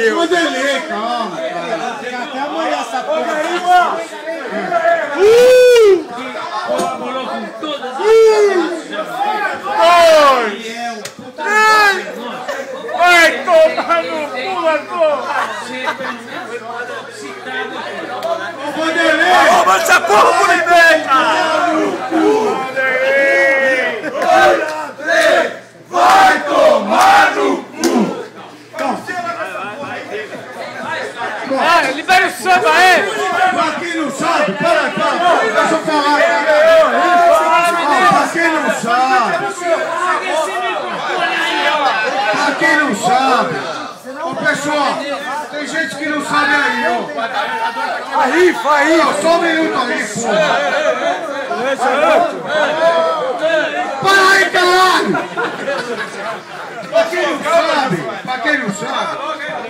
Deus. Vanderlei, calma, cara. Fica até amanhã essa porra. Colaborou com todas as Vai tomar no cu, Arthur! Ô, Vanderlei! Rouba essa porra por ninguém, cara! Vai tomar no cu! Libera o samba aí! Pra quem não sabe, peraí, deixa eu falar. Pra quem não sabe, ô pessoal, tem gente que não sabe aí, ó. Aí, só um minuto aí, porra. Para aí, caralho! Pra quem não sabe,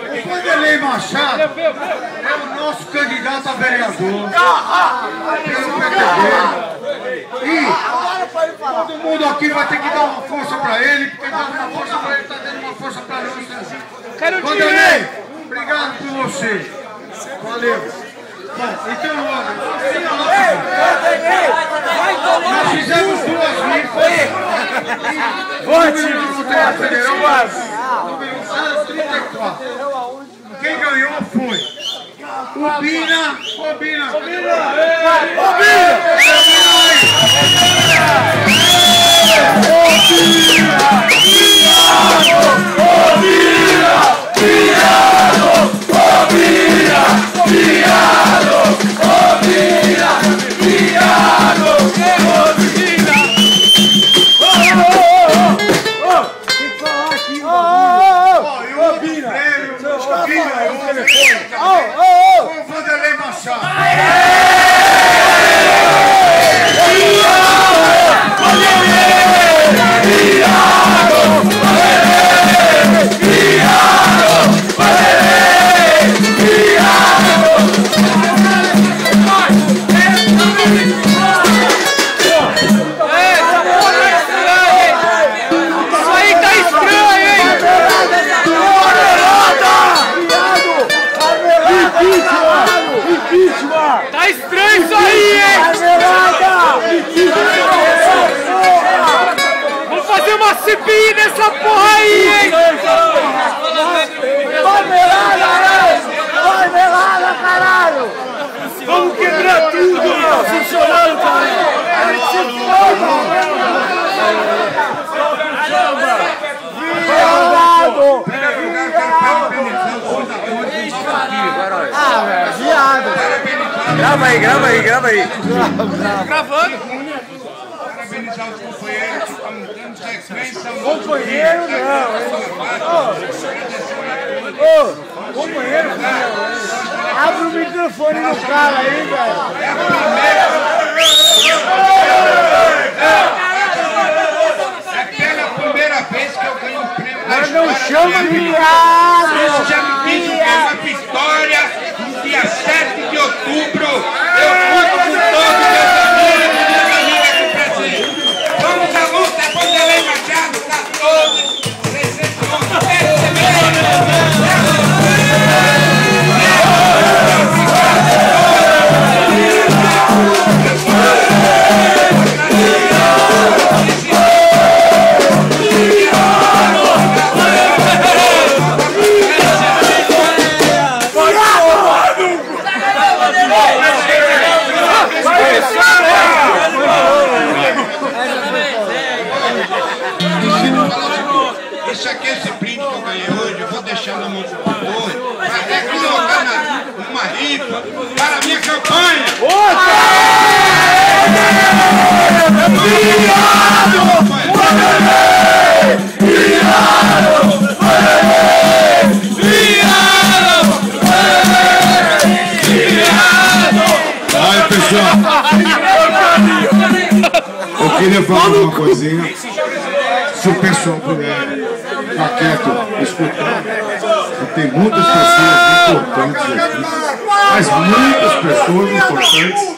o Vanderlei Machado é o nosso candidato a vereador pelo PTB. E todo mundo aqui vai ter que dar uma força pra ele, porque dando uma força pra ele, tá dando uma força pra nós. Vanderlei, obrigado por você. Valeu. Bom, então, nós fizemos 2 rifas. Vote no Loteria Federal, número 34. Quem ganhou foi o Bina. O Vanderlei Machado. Tá estranho isso aí, hein? Vamos fazer uma CPI nessa porra aí, hein? Vai velada, caralho! Vamos quebrar tudo! Funcionário, caralho! Viado! Grava aí. Gravando. Parabenizar os companheiros que estão dando sequência. Companheiro não! Companheiro não! Abre o microfone no cara aí, velho! É pela primeira vez que eu ganho um prêmio da Mas não história. chama viado! Isso já me diz o que é uma vitória. No dia 7 de outubro, eu conto com todos meus amigos e minhas amigas aqui presentes. Vamos à luta, Vanderlei Machado, 14, 300. Esse aqui, esse brinde que eu ganhei hoje, eu vou deixar na mão do povo para até colocar numa rifa para a minha campanha. Aí, pessoal, eu queria falar uma coisinha. Se o pessoal puder ficar quieto, escutar, tem muitas pessoas importantes aqui, mas muitas pessoas importantes.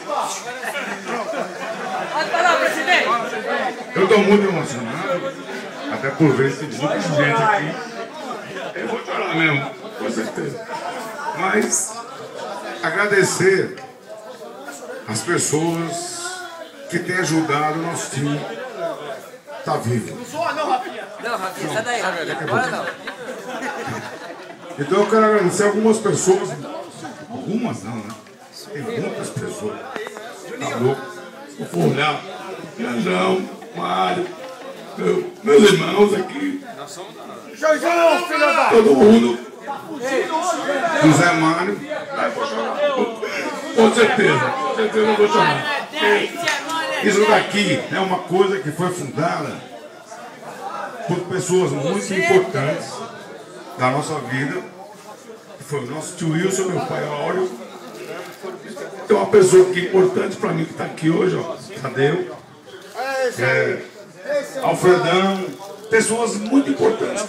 Eu estou muito emocionado, até por ver esse grupo de gente aqui. Eu vou chorar mesmo. com certeza. Mas agradecer as pessoas que têm ajudado o nosso time tá vivo. Não, Rafinha, sai daí, Rafinha. Agora não. Então eu quero agradecer algumas pessoas. Algumas não, né? Tem muitas pessoas. Tá louco? Eu vou olhar. Leandrão, Mário, meus irmãos aqui. Todo mundo. José Mário. Com certeza. Com certeza eu vou chamar. Isso daqui é uma coisa que foi fundada por pessoas muito importantes da nossa vida, que foi o nosso tio Wilson, meu pai Áureo. Tem uma pessoa que é importante para mim que está aqui hoje, ó, Tadeu, Alfredão, pessoas muito importantes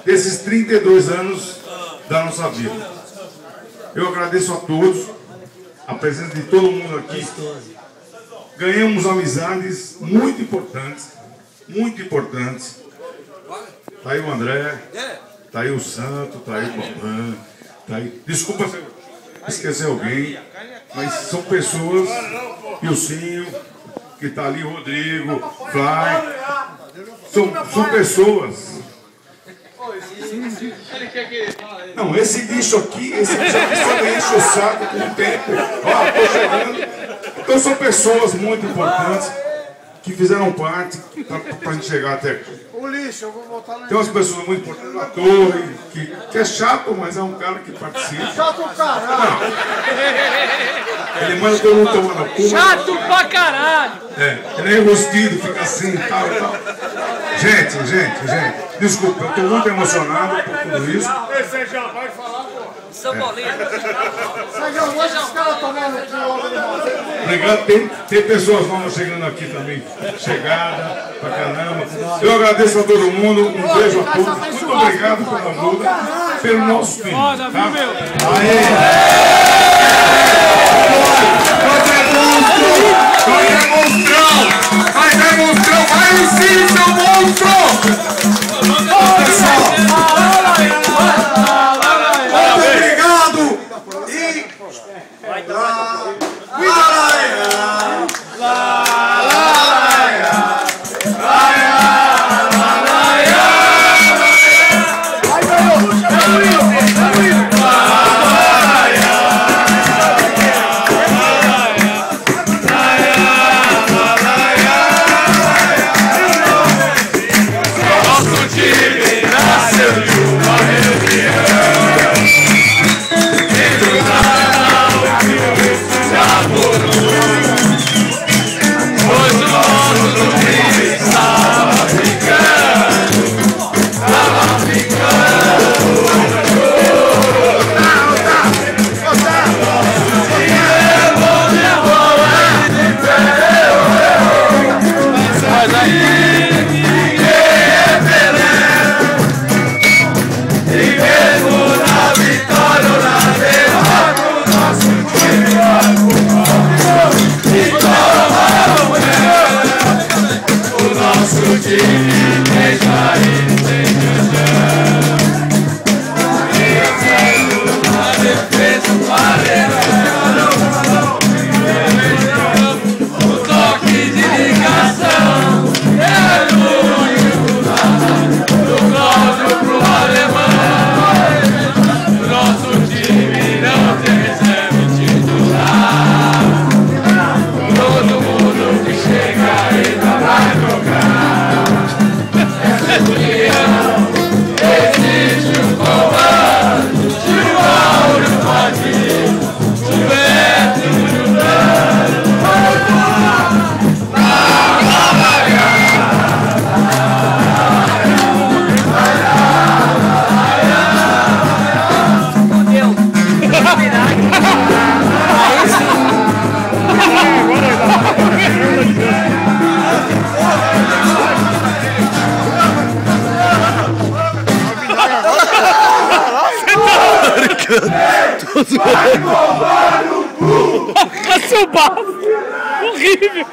desses 32 anos da nossa vida. Eu agradeço a todos, a presença de todo mundo aqui. Ganhamos amizades muito importantes, muito importantes. Tá aí o André, tá aí o Santo, tá aí o Bambam, tá aí... Desculpa se eu esquecer alguém, mas são pessoas, Pilcinho, que tá ali, Rodrigo, Fly, são pessoas. Não, esse bicho aqui só me enche o saco com o tempo. Ó, tô chegando. Então são pessoas muito importantes que fizeram parte para a gente chegar até aqui. O lixo, eu vou voltar lá. Tem umas pessoas muito importantes na torre, que é chato, mas é um cara que participa. Chato caralho. Ele manda todo mundo tomar no cu. Chato pra caralho! Ele é enrustido, fica assim, tal e tal. Gente, desculpa, eu estou muito emocionado por tudo isso. Você já vai falar, pô. São Paulinho. Sérgio, hoje os caras estão vendo que o Obrigado, tem pessoas novas chegando aqui também. Chegada, pra caramba. Eu agradeço a todo mundo, um beijo a todos. Muito obrigado pela ajuda, pelo nosso time. Tá? Vai ser monstrão! Vai sim, seu monstro! Obrigado! E... Seu bafo! Horrível!